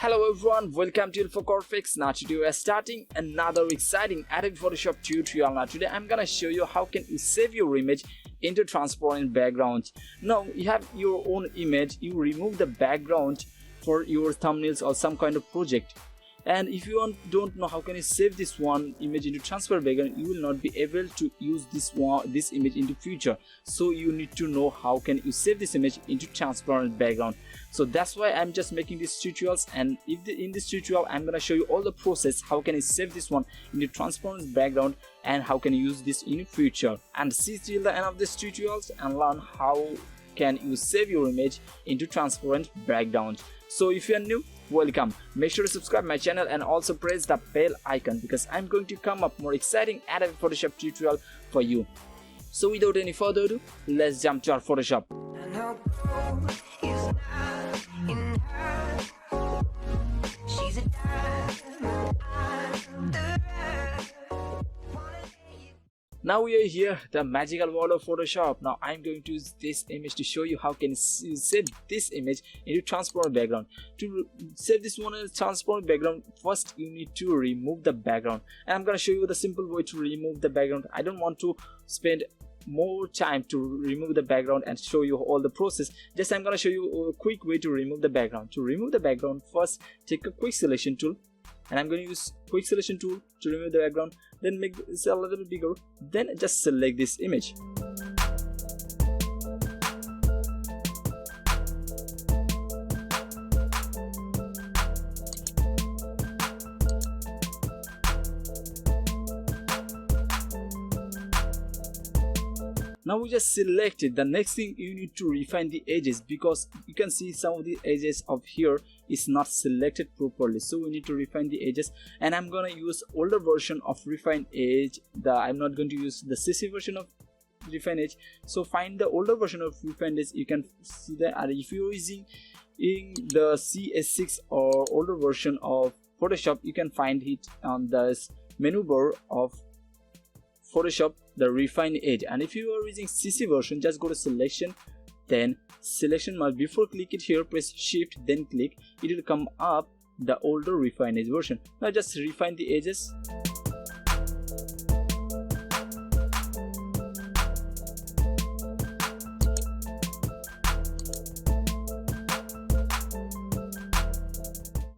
Hello everyone, welcome to iLLPhoCorPhics. Now today we are starting another exciting Adobe Photoshop tutorial. Now today I'm gonna show you how can you save your image into transparent background. Now you have your own image, you remove the background for your thumbnails or some kind of project. And if you don't know how can you save this one image into transparent background, you will not be able to use this image into future. So you need to know how can you save this image into transparent background. So that's why I'm just making these tutorials, and in this tutorial I'm gonna show you all the process how can you save this one into transparent background and how can you use this in future. And see till the end of this tutorials and learn how can you save your image into transparent background. So if you are new, welcome. Make sure to subscribe my channel and also press the bell icon because I'm going to come up more exciting Adobe Photoshop tutorial for you. So without any further ado, let's jump to our Photoshop. Now we are here, the magical world of Photoshop. Now I'm going to use this image to show you how can you save this image into transparent background. To save this one as transparent background, first you need to remove the background, and I'm going to show you the simple way to remove the background. I don't want to spend more time to remove the background and show you all the process. Just I'm going to show you a quick way to remove the background. To remove the background, first take a quick selection tool, and I'm going to use quick selection tool to remove the background, then make this a little bit bigger, then just select this image. Now we just selected. The next thing you need to refine the edges, because you can see some of the edges of here is not selected properly, so we need to refine the edges, and I'm gonna use older version of refine edge. I'm not going to use the CC version of refine edge. So find the older version of refine edge. You can see that, and if you're using in the CS6 or older version of Photoshop, you can find it on the menu bar of Photoshop, the refine edge. And if you are using CC version, just go to selection, then selection mode. Before click it here, press shift, then click, it will come up the older refine edge version. Now just refine the edges.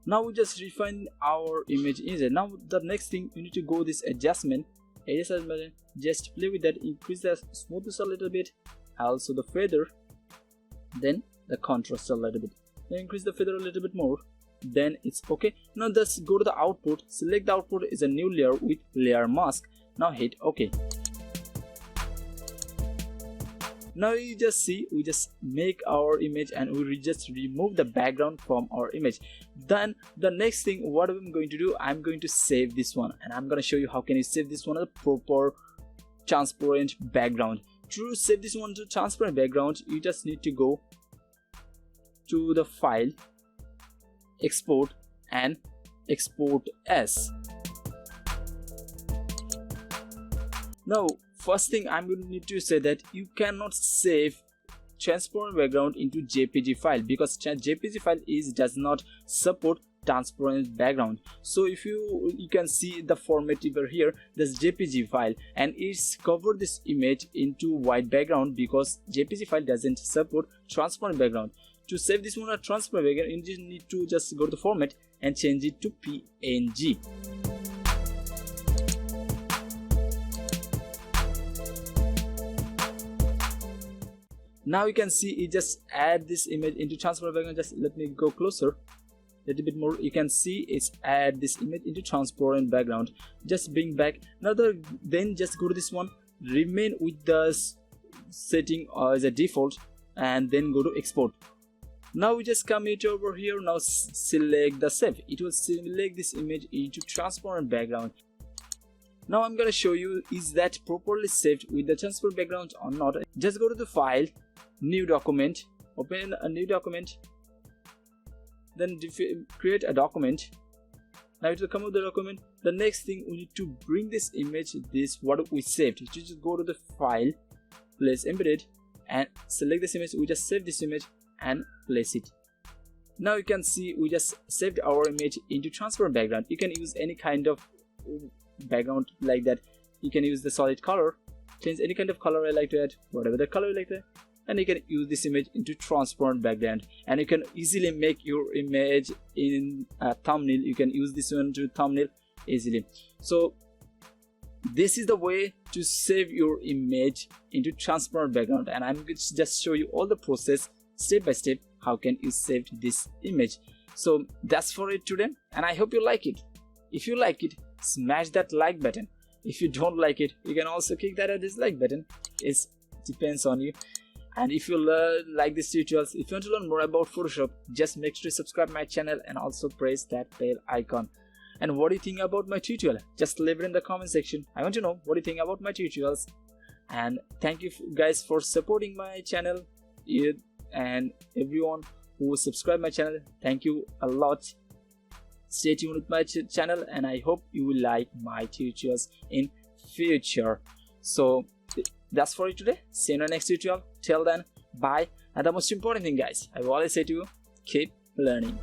Now we just refine our image inside. Now the next thing, you need to go this adjustment, just play with that, increase the smoothness a little bit, also the feather, then the contrast a little bit, then increase the feather a little bit more, then it's okay. Now just go to the output, select the output is a new layer with layer mask. Now hit OK. Now you just see, we just make our image and we just remove the background from our image. Then the next thing what I'm going to do, I'm going to save this one, and I'm going to show you how can you save this one as a proper transparent background. To save this one to transparent background, you just need to go to the file, export, and export as. Now first thing I'm going to need to say that you cannot save transparent background into JPG file, because JPG file does not support transparent background. So if you can see the format over here, this JPG file, and it's covered this image into white background because JPG file doesn't support transparent background. To save this one a transparent background, you just need to just go to the format and change it to PNG. Now you can see it just add this image into transparent background. Just let me go closer a little bit more. You can see it's add this image into transparent background. Just bring back another, then just go to this one, remain with the setting as a default, and then go to export. Now we just come it over here. Now select the save. It will select this image into transparent background. Now I'm gonna show you is that properly saved with the transparent background or not. Just go to the file, new document, open a new document, then create a document. Now it will come with the document. The next thing, we need to bring this image, this what we saved. You just go to the file, place embedded, and select this image. We just save this image and place it. Now you can see we just saved our image into transparent background. You can use any kind of background like that. You can use the solid color, change any kind of color I like to add, whatever the color you like to add, and you can use this image into transparent background, and you can easily make your image in a thumbnail. You can use this one to thumbnail easily. So this is the way to save your image into transparent background, and I'm going to just show you all the process step by step how can you save this image. So that's for it today, and I hope you like it. If you like it, smash that like button. If you don't like it, you can also click that dislike button. It depends on you. And if you like these tutorials, if you want to learn more about Photoshop, just make sure to subscribe my channel and also press that bell icon. And what do you think about my tutorial? Just leave it in the comment section. I want to know what do you think about my tutorials. And thank you guys for supporting my channel, and everyone who subscribed my channel, thank you a lot. Stay tuned with my channel, and I hope you will like my tutorials in future. So that's for it today. See you in the next tutorial. Till then, bye. And the most important thing, guys, I always say to you, keep learning.